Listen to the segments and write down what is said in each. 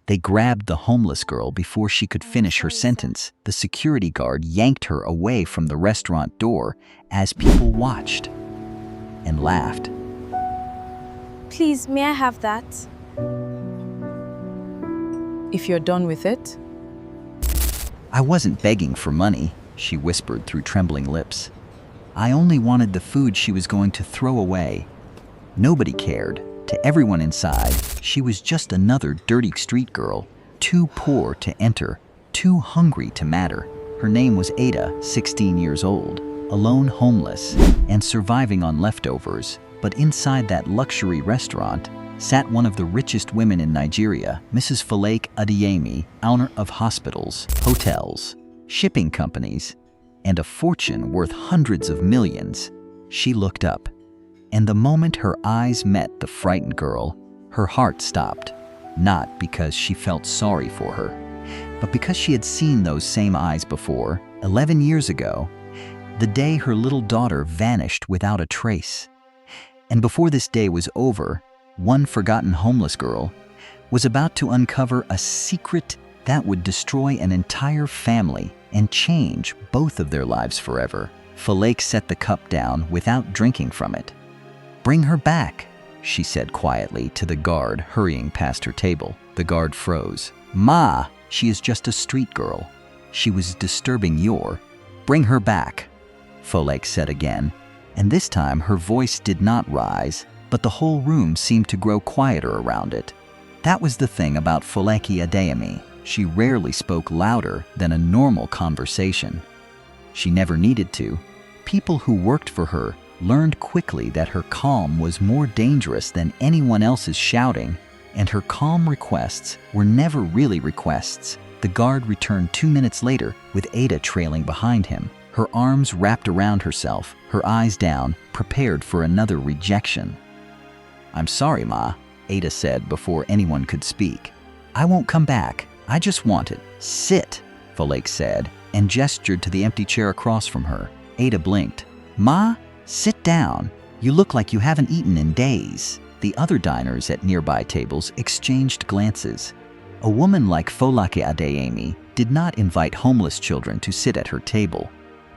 They grabbed the homeless girl before she could finish her sentence. The security guard yanked her away from the restaurant door as people watched and laughed. Please, may I have that? If you're done with it. I wasn't begging for money, she whispered through trembling lips. I only wanted the food she was going to throw away. Nobody cared. To everyone inside, she was just another dirty street girl, too poor to enter, too hungry to matter. Her name was Ada, 16 years old, alone, homeless, and surviving on leftovers. But inside that luxury restaurant sat one of the richest women in Nigeria, Mrs. Falake Adeyemi, owner of hospitals, hotels, shipping companies, and a fortune worth hundreds of millions. She looked up, and the moment her eyes met the frightened girl, her heart stopped, not because she felt sorry for her, but because she had seen those same eyes before, 11 years ago, the day her little daughter vanished without a trace. And before this day was over, one forgotten homeless girl was about to uncover a secret that would destroy an entire family and change both of their lives forever. Falake set the cup down without drinking from it. "Bring her back," she said quietly to the guard hurrying past her table. The guard froze. "Ma, she is just a street girl. She was disturbing your—" "Bring her back," Falake said again, and this time her voice did not rise, but the whole room seemed to grow quieter around it. That was the thing about Falake Adeyemi. She rarely spoke louder than a normal conversation. She never needed to. People who worked for her learned quickly that her calm was more dangerous than anyone else's shouting, and her calm requests were never really requests. The guard returned 2 minutes later with Ada trailing behind him, her arms wrapped around herself, her eyes down, prepared for another rejection. "I'm sorry, Ma," Ada said before anyone could speak. "I won't come back. I just wanted—" "Sit," Falake said, and gestured to the empty chair across from her. Ada blinked. "Ma, sit down. You look like you haven't eaten in days." The other diners at nearby tables exchanged glances. A woman like Falake Adeyemi did not invite homeless children to sit at her table.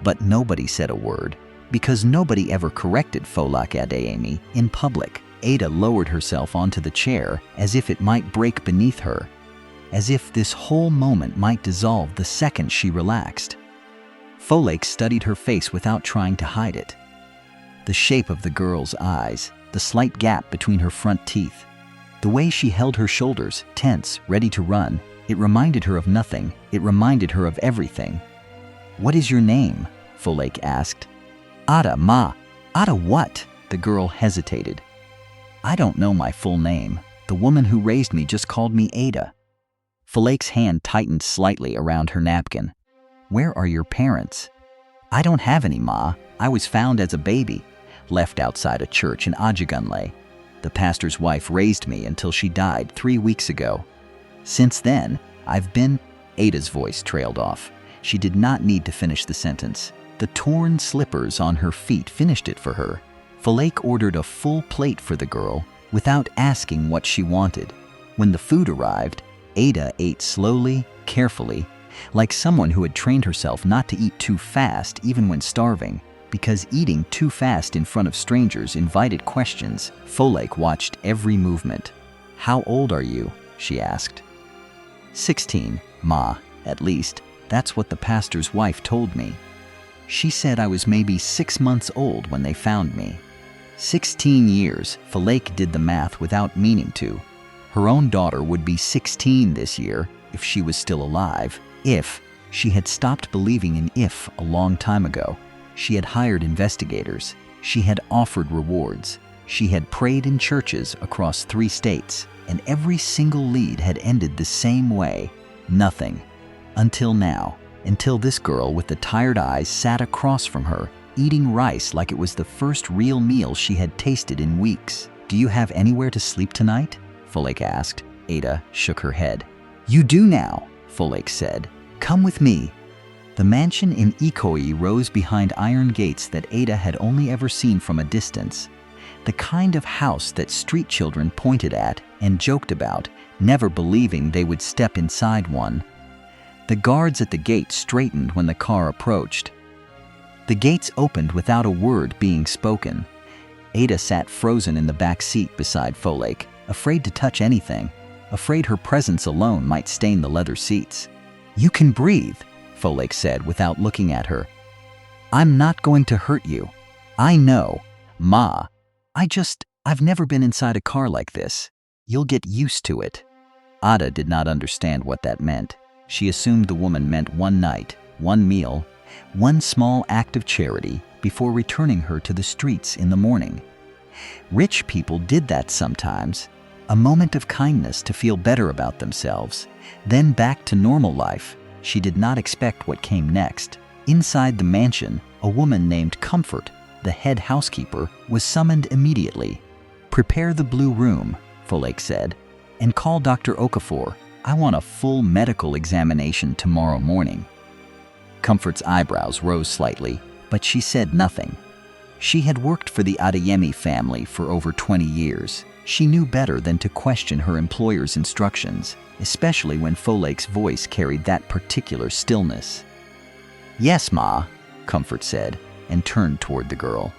But nobody said a word, because nobody ever corrected Falake Adeyemi in public. Ada lowered herself onto the chair as if it might break beneath her, as if this whole moment might dissolve the second she relaxed. Falake studied her face without trying to hide it. The shape of the girl's eyes, the slight gap between her front teeth, the way she held her shoulders, tense, ready to run, it reminded her of nothing. It reminded her of everything. "What is your name?" Falake asked. "Ada, Ma." "Ada what?" The girl hesitated. "I don't know my full name. The woman who raised me just called me Ada." Falake's hand tightened slightly around her napkin. "Where are your parents?" "I don't have any, Ma. I was found as a baby, left outside a church in Ajigunle. The pastor's wife raised me until she died 3 weeks ago. Since then, I've been—" Ada's voice trailed off. She did not need to finish the sentence. The torn slippers on her feet finished it for her. Falake ordered a full plate for the girl without asking what she wanted. When the food arrived, Ada ate slowly, carefully, like someone who had trained herself not to eat too fast even when starving, because eating too fast in front of strangers invited questions. Falake watched every movement. "How old are you?" she asked. 16, Ma, at least. That's what the pastor's wife told me. She said I was maybe 6 months old when they found me. 16 years, Falake did the math without meaning to. Her own daughter would be 16 this year if she was still alive. If she had stopped believing in if a long time ago. She had hired investigators. She had offered rewards. She had prayed in churches across 3 states, and every single lead had ended the same way. Nothing. Until now. Until this girl with the tired eyes sat across from her, eating rice like it was the first real meal she had tasted in weeks. "Do you have anywhere to sleep tonight?" Falake asked. Ada shook her head. "You do now," Falake said. "Come with me." The mansion in Ikoyi rose behind iron gates that Ada had only ever seen from a distance. The kind of house that street children pointed at and joked about, never believing they would step inside one. The guards at the gate straightened when the car approached. The gates opened without a word being spoken. Ada sat frozen in the back seat beside Folake, afraid to touch anything, afraid her presence alone might stain the leather seats. "You can breathe," Folake said without looking at her. "I'm not going to hurt you. I know, Ma. I've never been inside a car like this. You'll get used to it." Ada did not understand what that meant. She assumed the woman meant one night, one meal, one small act of charity before returning her to the streets in the morning. Rich people did that sometimes. A moment of kindness to feel better about themselves, then back to normal life. She did not expect what came next. Inside the mansion, a woman named Comfort, the head housekeeper, was summoned immediately. "Prepare the blue room," Folake said, "and call Dr. Okafor. I want a full medical examination tomorrow morning." Comfort's eyebrows rose slightly, but she said nothing. She had worked for the Adeyemi family for over 20 years. She knew better than to question her employer's instructions, especially when Folake's voice carried that particular stillness. "Yes, Ma," Comfort said, and turned toward the girl.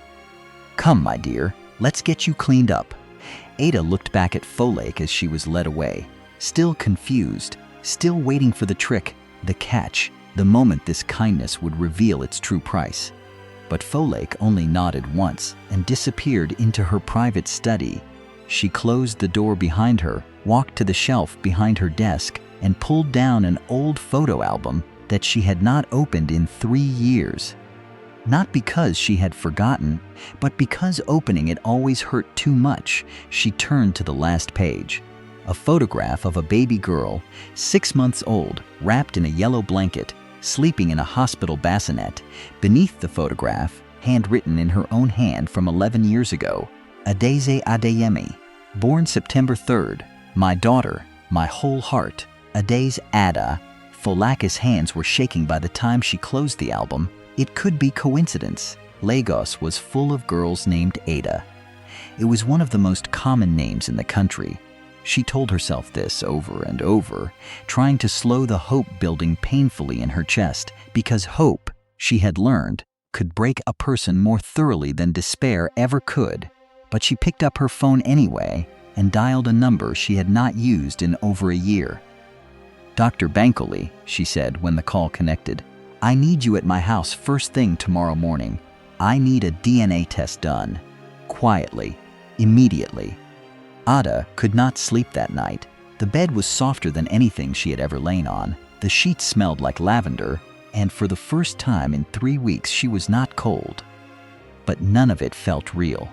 "Come, my dear, let's get you cleaned up." Ada looked back at Folake as she was led away, still confused, still waiting for the trick, the catch, the moment this kindness would reveal its true price. But Folake only nodded once and disappeared into her private study. She closed the door behind her, walked to the shelf behind her desk, and pulled down an old photo album that she had not opened in 3 years. Not because she had forgotten, but because opening it always hurt too much. She turned to the last page. A photograph of a baby girl, 6 months old, wrapped in a yellow blanket, sleeping in a hospital bassinet. Beneath the photograph, handwritten in her own hand from 11 years ago, Adeze Adeyemi, born September 3rd, my daughter, my whole heart, Adeze Ada. Folake's hands were shaking by the time she closed the album. It could be coincidence. Lagos was full of girls named Ada. It was one of the most common names in the country. She told herself this over and over, trying to slow the hope building painfully in her chest, because hope, she had learned, could break a person more thoroughly than despair ever could. But she picked up her phone anyway and dialed a number she had not used in over a year. "Dr. Bankley," she said when the call connected, "I need you at my house first thing tomorrow morning. I need a DNA test done. Quietly. Immediately." Ada could not sleep that night. The bed was softer than anything she had ever lain on. The sheets smelled like lavender, and for the first time in 3 weeks she was not cold. But none of it felt real.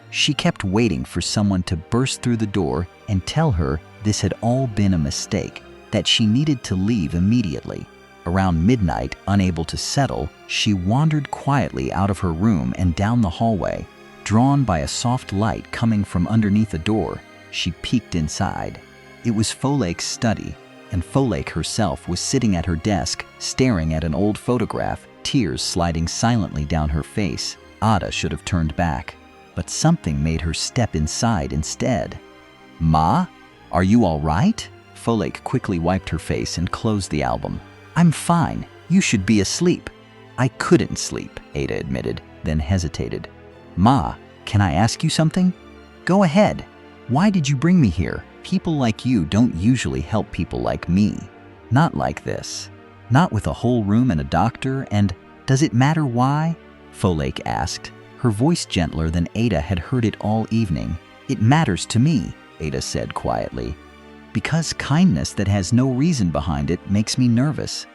She kept waiting for someone to burst through the door and tell her this had all been a mistake, that she needed to leave immediately. Around midnight, unable to settle, she wandered quietly out of her room and down the hallway. Drawn by a soft light coming from underneath a door, she peeked inside. It was Folake's study, and Folake herself was sitting at her desk, staring at an old photograph, tears sliding silently down her face. Ada should have turned back, but something made her step inside instead. "Ma, are you all right?" Folake quickly wiped her face and closed the album. "I'm fine. You should be asleep." "I couldn't sleep," Ada admitted, then hesitated. "Ma, can I ask you something?" "Go ahead. Why did you bring me here? People like you don't usually help people like me. Not like this. Not with a whole room and a doctor, and does it matter why?" Folake asked, her voice gentler than Ada had heard it all evening. "It matters to me," Ada said quietly, "because kindness that has no reason behind it makes me nervous.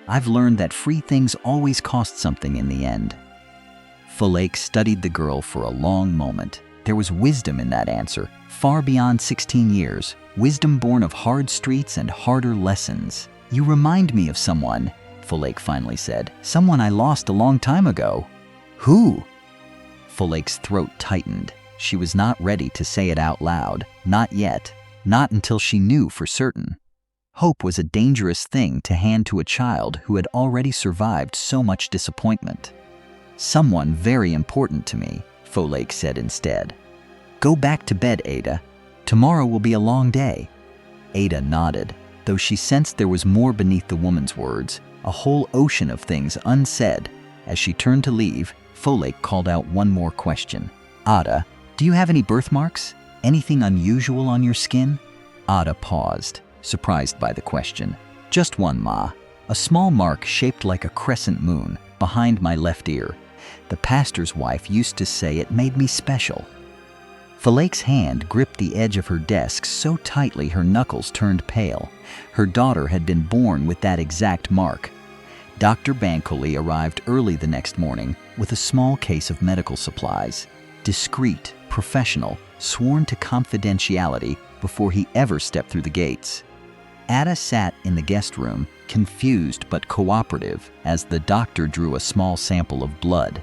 I've learned that free things always cost something in the end." Folake studied the girl for a long moment. There was wisdom in that answer, far beyond 16 years, wisdom born of hard streets and harder lessons. "You remind me of someone," Folake finally said. "Someone I lost a long time ago." "Who?" Folake's throat tightened. She was not ready to say it out loud, not yet, not until she knew for certain. Hope was a dangerous thing to hand to a child who had already survived so much disappointment. "Someone very important to me," Folake said instead. Go back to bed, Ada. Tomorrow will be a long day. Ada nodded, though she sensed there was more beneath the woman's words, a whole ocean of things unsaid. As she turned to leave, Folake called out one more question. Ada, do you have any birthmarks? Anything unusual on your skin? Ada paused, surprised by the question. Just one, Ma. A small mark shaped like a crescent moon behind my left ear. The pastor's wife used to say it made me special. Falake's hand gripped the edge of her desk so tightly her knuckles turned pale. Her daughter had been born with that exact mark. Dr. Bankley arrived early the next morning with a small case of medical supplies. Discreet, professional, sworn to confidentiality before he ever stepped through the gates. Ada sat in the guest room, confused but cooperative, as the doctor drew a small sample of blood.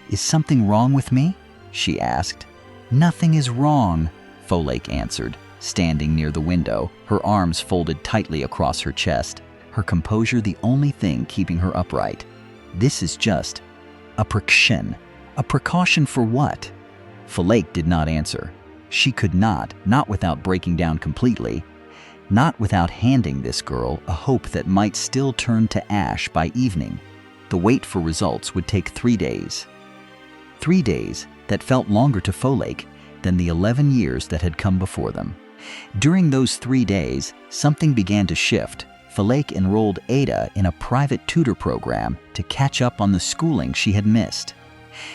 Is something wrong with me? She asked. Nothing is wrong, Folake answered, standing near the window, her arms folded tightly across her chest, her composure the only thing keeping her upright. This is just a precaution. A precaution for what? Folake did not answer. She could not without breaking down completely, not without handing this girl a hope that might still turn to ash by evening. The wait for results would take 3 days. 3 days that felt longer to Folake than the 11 years that had come before them. During those 3 days, something began to shift. Folake enrolled Ada in a private tutor program to catch up on the schooling she had missed.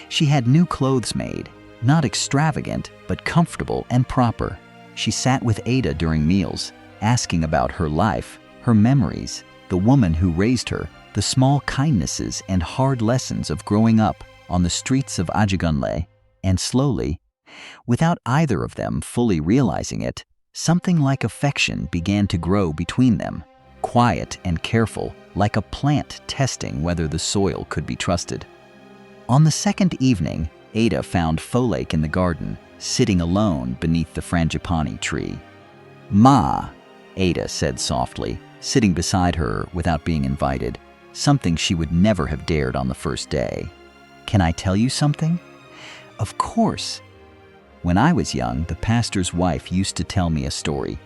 She had new clothes made, not extravagant, but comfortable and proper. She sat with Ada during meals, asking about her life, her memories, the woman who raised her, the small kindnesses and hard lessons of growing up on the streets of Ajigunle. And slowly, without either of them fully realizing it, something like affection began to grow between them, quiet and careful, like a plant testing whether the soil could be trusted. On the second evening, Ada found Folake in the garden, sitting alone beneath the frangipani tree. Ma, Ada said softly, sitting beside her without being invited, something she would never have dared on the first day. Can I tell you something? Of course. When I was young, the pastor's wife used to tell me a story.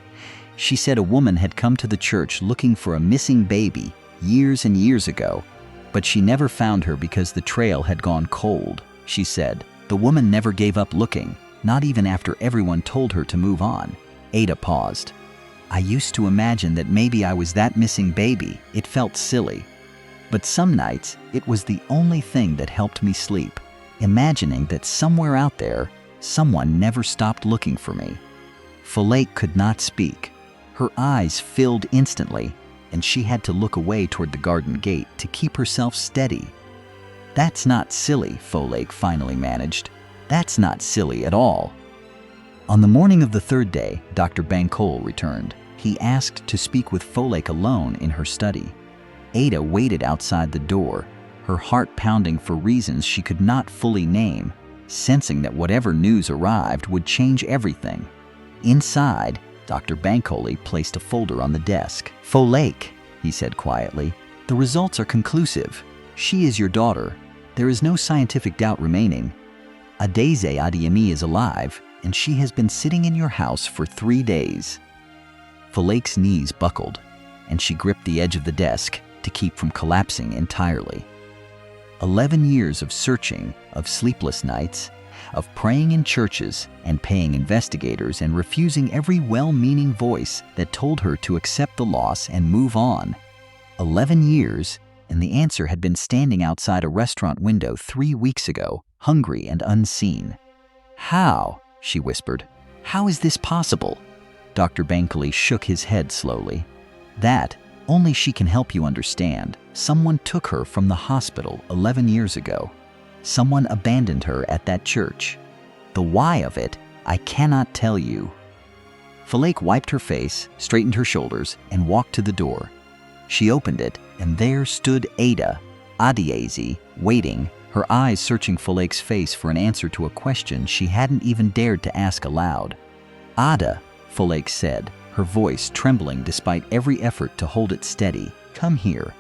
She said a woman had come to the church looking for a missing baby years and years ago, but she never found her because the trail had gone cold. She said, the woman never gave up looking, not even after everyone told her to move on. Ada paused. I used to imagine that maybe I was that missing baby. It felt silly. But some nights, it was the only thing that helped me sleep, imagining that somewhere out there, someone never stopped looking for me. Folake could not speak. Her eyes filled instantly, and she had to look away toward the garden gate to keep herself steady. That's not silly, Folake finally managed. That's not silly at all. On the morning of the third day, Dr. Bankole returned. He asked to speak with Folake alone in her study. Ada waited outside the door, her heart pounding for reasons she could not fully name, sensing that whatever news arrived would change everything. Inside, Dr. Bankole placed a folder on the desk. Folake, he said quietly, the results are conclusive. She is your daughter. There is no scientific doubt remaining. Adeze Adeyemi is alive, and she has been sitting in your house for 3 days. Falake's knees buckled, and she gripped the edge of the desk to keep from collapsing entirely. 11 years of searching, of sleepless nights, of praying in churches and paying investigators and refusing every well-meaning voice that told her to accept the loss and move on. 11 years, and the answer had been standing outside a restaurant window 3 weeks ago, hungry and unseen. How? She whispered. How is this possible? Dr. Bankole shook his head slowly. That, only she can help you understand. Someone took her from the hospital 11 years ago. Someone abandoned her at that church. The why of it, I cannot tell you. Folake wiped her face, straightened her shoulders, and walked to the door. She opened it, and there stood Ada, Adeyemi, waiting, her eyes searching Falake's face for an answer to a question she hadn't even dared to ask aloud. Ada, Folake said, her voice trembling despite every effort to hold it steady. Come here.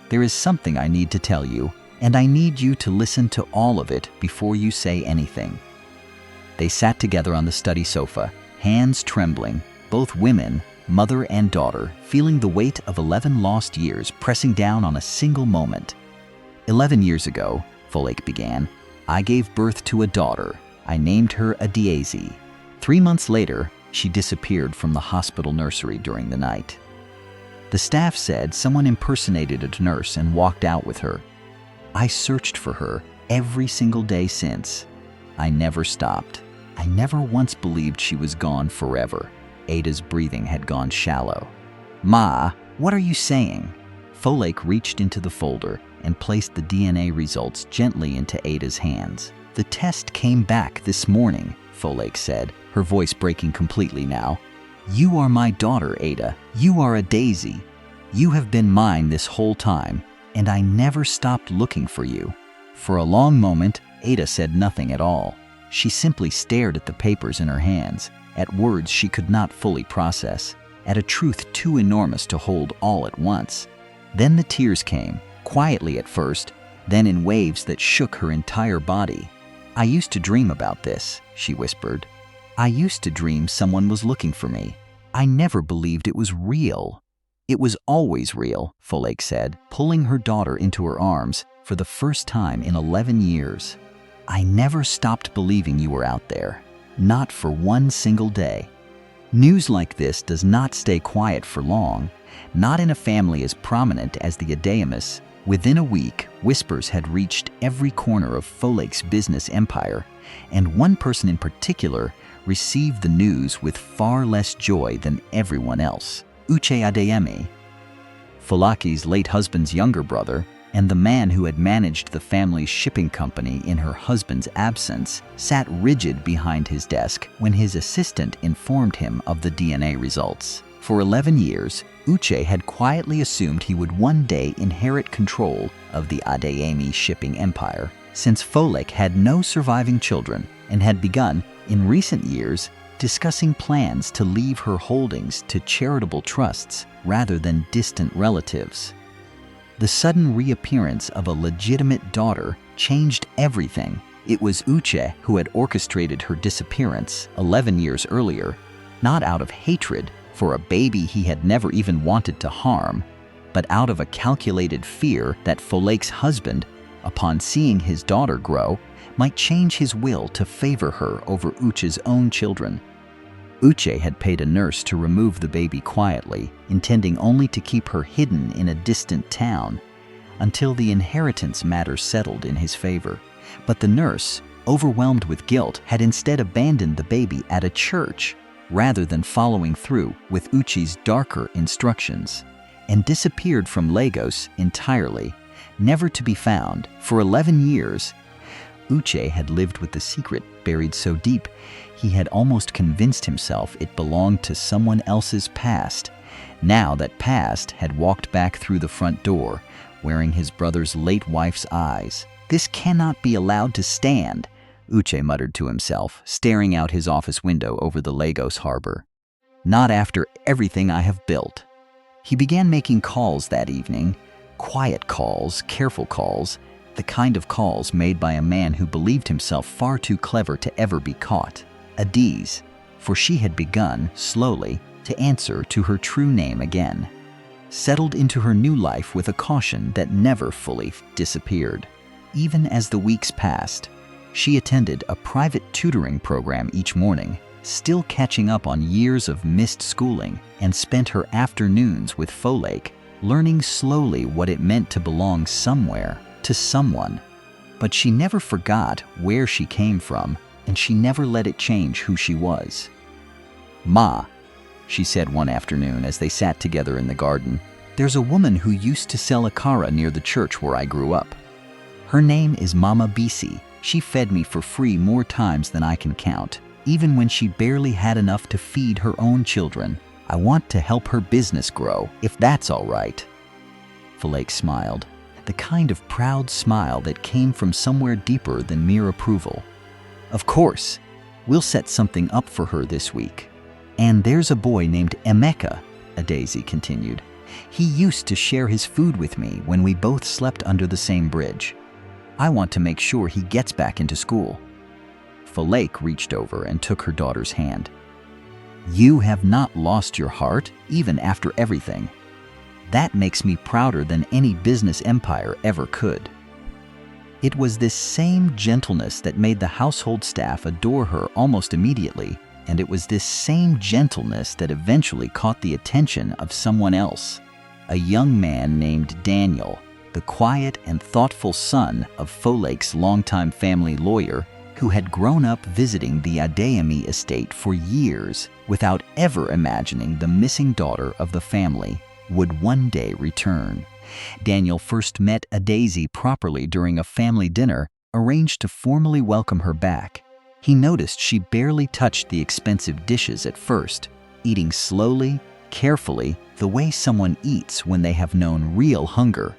There is something I need to tell you. and I need you to listen to all of it before you say anything." They sat together on the study sofa, hands trembling, both women, mother and daughter, feeling the weight of 11 lost years pressing down on a single moment. 11 years ago, Folake began, I gave birth to a daughter. I named her Adiezi. 3 months later, she disappeared from the hospital nursery during the night. The staff said someone impersonated a nurse and walked out with her. I searched for her every single day since. I never stopped. I never once believed she was gone forever. Ada's breathing had gone shallow. "Ma, what are you saying?" Folake reached into the folder and placed the DNA results gently into Ada's hands. "The test came back this morning," Folake said, her voice breaking completely now. "You are my daughter, Ada. You are a daisy. You have been mine this whole time, and I never stopped looking for you." For a long moment, Ada said nothing at all. She simply stared at the papers in her hands, at words she could not fully process, at a truth too enormous to hold all at once. Then the tears came, quietly at first, then in waves that shook her entire body. "I used to dream about this," she whispered. "I used to dream someone was looking for me. I never believed it was real." "It was always real," Folake said, pulling her daughter into her arms for the first time in 11 years. "I never stopped believing you were out there. Not for one single day." News like this does not stay quiet for long, not in a family as prominent as the Adaemus. Within a week, whispers had reached every corner of Folake's business empire, and one person in particular received the news with far less joy than everyone else. Uche Adeyemi, Folake's late husband's younger brother, and the man who had managed the family's shipping company in her husband's absence, sat rigid behind his desk when his assistant informed him of the DNA results. For 11 years, Uche had quietly assumed he would one day inherit control of the Adeyemi shipping empire, since Folake had no surviving children and had begun, in recent years, discussing plans to leave her holdings to charitable trusts rather than distant relatives. The sudden reappearance of a legitimate daughter changed everything. It was Uche who had orchestrated her disappearance 11 years earlier, not out of hatred for a baby he had never even wanted to harm, but out of a calculated fear that Folake's husband, upon seeing his daughter grow, might change his will to favor her over Uche's own children. Uche had paid a nurse to remove the baby quietly, intending only to keep her hidden in a distant town until the inheritance matter settled in his favor. But the nurse, overwhelmed with guilt, had instead abandoned the baby at a church rather than following through with Uche's darker instructions, and disappeared from Lagos entirely, never to be found. For 11 years, Uche had lived with the secret buried so deep he had almost convinced himself it belonged to someone else's past. Now that past had walked back through the front door, wearing his brother's late wife's eyes. "This cannot be allowed to stand," Uche muttered to himself, staring out his office window over the Lagos harbor. "Not after everything I have built." He began making calls that evening, quiet calls, careful calls, the kind of calls made by a man who believed himself far too clever to ever be caught. Adiz, for she had begun, slowly, to answer to her true name again, settled into her new life with a caution that never fully disappeared. Even as the weeks passed, she attended a private tutoring program each morning, still catching up on years of missed schooling, and spent her afternoons with Folake, learning slowly what it meant to belong somewhere, to someone. But she never forgot where she came from, and she never let it change who she was. "Ma," she said one afternoon as they sat together in the garden, "there's a woman who used to sell akara near the church where I grew up. Her name is Mama Bisi. She fed me for free more times than I can count, even when she barely had enough to feed her own children. I want to help her business grow, if that's all right." Folake smiled, the kind of proud smile that came from somewhere deeper than mere approval. "Of course, we'll set something up for her this week. And there's a boy named Emeka," Adaeze continued. "He used to share his food with me when we both slept under the same bridge. I want to make sure he gets back into school." Folake reached over and took her daughter's hand. "You have not lost your heart, even after everything. That makes me prouder than any business empire ever could." It was this same gentleness that made the household staff adore her almost immediately, and it was this same gentleness that eventually caught the attention of someone else, a young man named Daniel, the quiet and thoughtful son of Folake's longtime family lawyer, who had grown up visiting the Adeyemi estate for years without ever imagining the missing daughter of the family would one day return. Daniel first met Adaeze properly during a family dinner arranged to formally welcome her back. He noticed she barely touched the expensive dishes at first, eating slowly, carefully, the way someone eats when they have known real hunger.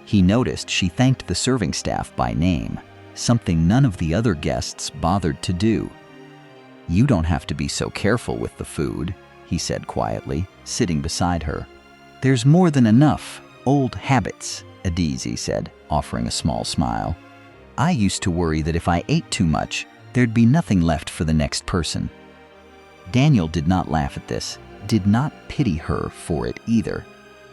He noticed she thanked the serving staff by name, something none of the other guests bothered to do. "You don't have to be so careful with the food," he said quietly, sitting beside her. "There's more than enough. Old habits," Adaeze said, offering a small smile. "I used to worry that if I ate too much, there'd be nothing left for the next person." Daniel did not laugh at this, did not pity her for it either.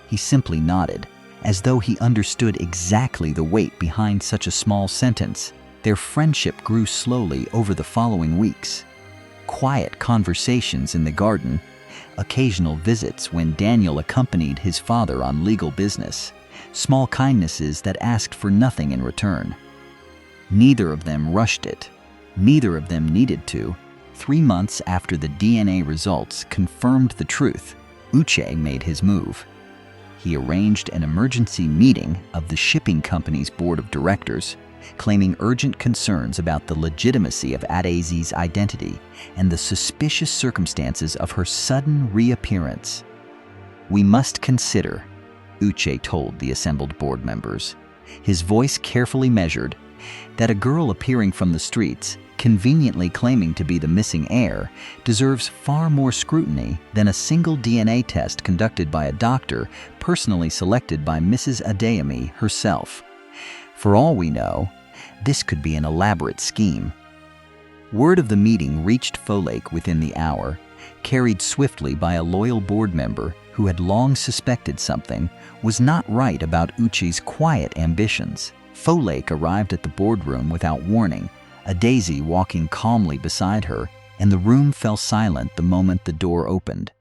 He simply nodded, as though he understood exactly the weight behind such a small sentence. Their friendship grew slowly over the following weeks. Quiet conversations in the garden, occasional visits when Daniel accompanied his father on legal business, small kindnesses that asked for nothing in return. Neither of them rushed it. Neither of them needed to. 3 months after the DNA results confirmed the truth, Uche made his move. He arranged an emergency meeting of the shipping company's board of directors, claiming urgent concerns about the legitimacy of Adaeze's identity and the suspicious circumstances of her sudden reappearance. "We must consider," Uche told the assembled board members, his voice carefully measured, "that a girl appearing from the streets, conveniently claiming to be the missing heir, deserves far more scrutiny than a single DNA test conducted by a doctor personally selected by Mrs. Adeyemi herself. For all we know, this could be an elaborate scheme." Word of the meeting reached Folake within the hour, carried swiftly by a loyal board member who had long suspected something was not right about Uche's quiet ambitions. Folake arrived at the boardroom without warning, Adaeze walking calmly beside her, and the room fell silent the moment the door opened.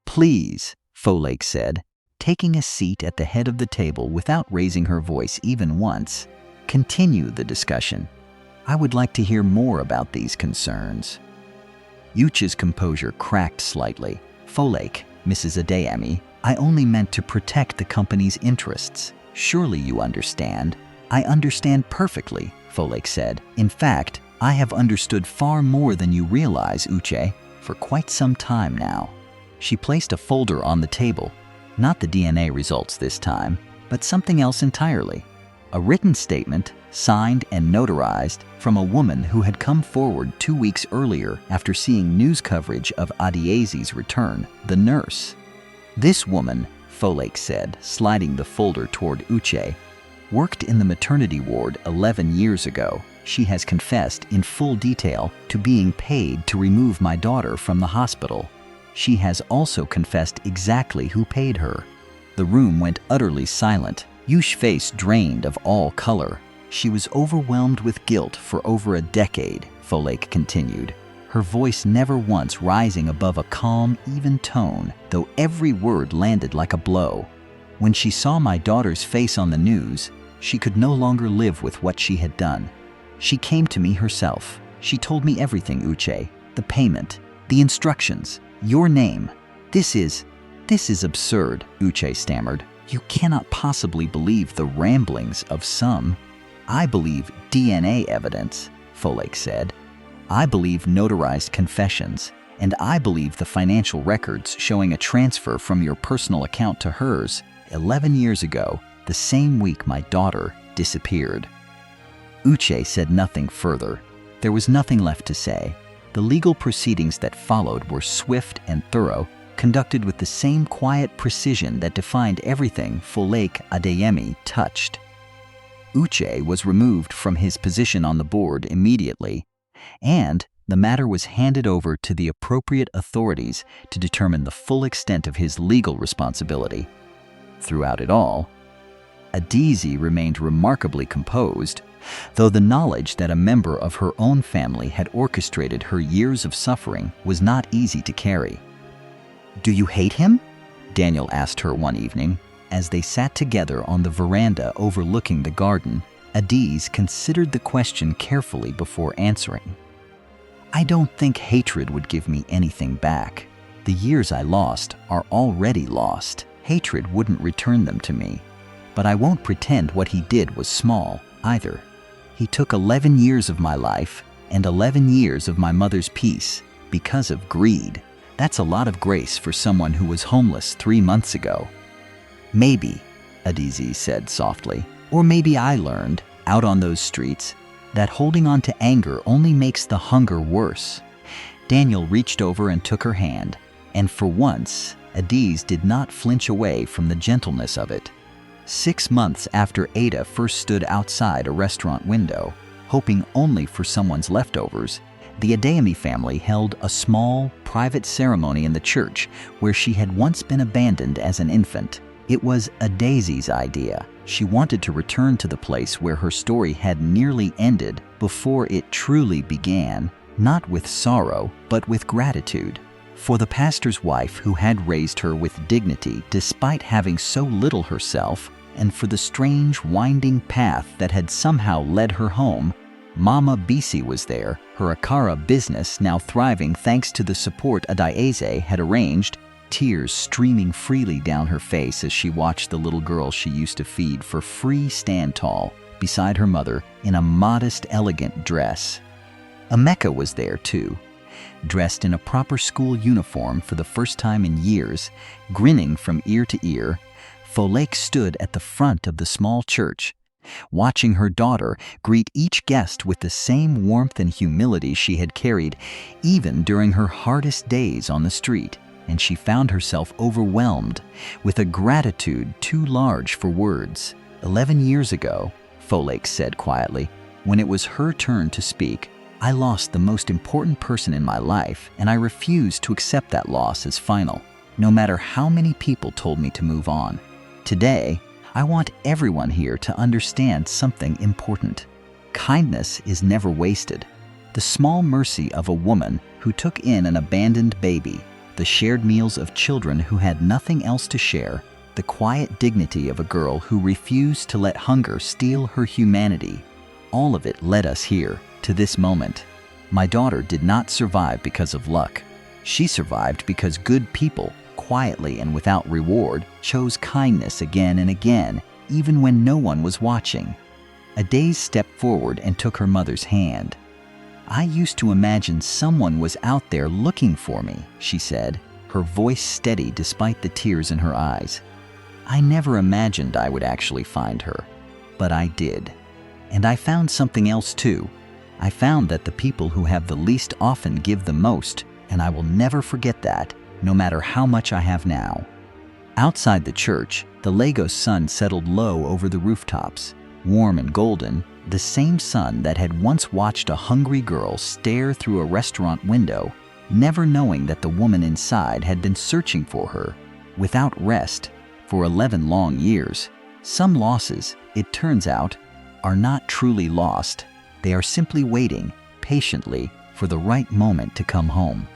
"Please," Folake said, taking a seat at the head of the table without raising her voice even once, "continue the discussion. I would like to hear more about these concerns." Uche's composure cracked slightly. "Folake, Mrs. Adeyemi, I only meant to protect the company's interests. Surely you understand." "I understand perfectly," Folake said. "In fact, I have understood far more than you realize, Uche, for quite some time now." She placed a folder on the table, not the DNA results this time, but something else entirely. A written statement, signed and notarized, from a woman who had come forward 2 weeks earlier after seeing news coverage of Adaeze's return, the nurse. "This woman," Folake said, sliding the folder toward Uche, "worked in the maternity ward 11 years ago. She has confessed in full detail to being paid to remove my daughter from the hospital. She has also confessed exactly who paid her." The room went utterly silent. Uche's face drained of all color. "She was overwhelmed with guilt for over a decade," Folake continued, her voice never once rising above a calm, even tone, though every word landed like a blow. "When she saw my daughter's face on the news, she could no longer live with what she had done. She came to me herself. She told me everything, Uche. The payment, the instructions, your name. This is absurd," Uche stammered. "You cannot possibly believe the ramblings of some." "I believe DNA evidence," Folake said. "I believe notarized confessions, and I believe the financial records showing a transfer from your personal account to hers 11 years ago, the same week my daughter disappeared." Uche said nothing further. There was nothing left to say. The legal proceedings that followed were swift and thorough, conducted with the same quiet precision that defined everything Folake Adeyemi touched. Uche was removed from his position on the board immediately, and the matter was handed over to the appropriate authorities to determine the full extent of his legal responsibility. Throughout it all, Adizi remained remarkably composed, though the knowledge that a member of her own family had orchestrated her years of suffering was not easy to carry. "Do you hate him?" Daniel asked her one evening. As they sat together on the veranda overlooking the garden, Adiz considered the question carefully before answering. "I don't think hatred would give me anything back. The years I lost are already lost. Hatred wouldn't return them to me. But I won't pretend what he did was small, either. He took 11 years of my life and 11 years of my mother's peace because of greed. That's a lot of grace for someone who was homeless 3 months ago." "Maybe," Adizi said softly, "or maybe I learned, out on those streets, that holding on to anger only makes the hunger worse." Daniel reached over and took her hand, and for once, Adiz did not flinch away from the gentleness of it. 6 months after Ada first stood outside a restaurant window, hoping only for someone's leftovers, the Adeyemi family held a small, private ceremony in the church where she had once been abandoned as an infant. It was Adezi's idea. She wanted to return to the place where her story had nearly ended before it truly began, not with sorrow, but with gratitude. For the pastor's wife who had raised her with dignity despite having so little herself, and for the strange, winding path that had somehow led her home, Mama Bisi was there, her Akara business now thriving thanks to the support Adaize had arranged, tears streaming freely down her face as she watched the little girl she used to feed for free stand tall beside her mother in a modest, elegant dress. Emeka was there too, dressed in a proper school uniform for the first time in years, grinning from ear to ear. Folake stood at the front of the small church, watching her daughter greet each guest with the same warmth and humility she had carried even during her hardest days on the street, and she found herself overwhelmed with a gratitude too large for words. 11 years ago, Folake said quietly, when it was her turn to speak, I lost the most important person in my life, and I refused to accept that loss as final, no matter how many people told me to move on. Today, I want everyone here to understand something important. Kindness is never wasted. The small mercy of a woman who took in an abandoned baby, the shared meals of children who had nothing else to share, the quiet dignity of a girl who refused to let hunger steal her humanity, all of it led us here, to this moment. My daughter did not survive because of luck. She survived because good people, quietly and without reward, chose kindness again and again, even when no one was watching. Adaize stepped forward and took her mother's hand. I used to imagine someone was out there looking for me, she said, her voice steady despite the tears in her eyes. I never imagined I would actually find her, but I did. And I found something else too. I found that the people who have the least often give the most, and I will never forget that, no matter how much I have now. Outside the church, the Lagos sun settled low over the rooftops, warm and golden, the same sun that had once watched a hungry girl stare through a restaurant window, never knowing that the woman inside had been searching for her, without rest, for 11 long years. Some losses, it turns out, are not truly lost. They are simply waiting, patiently, for the right moment to come home.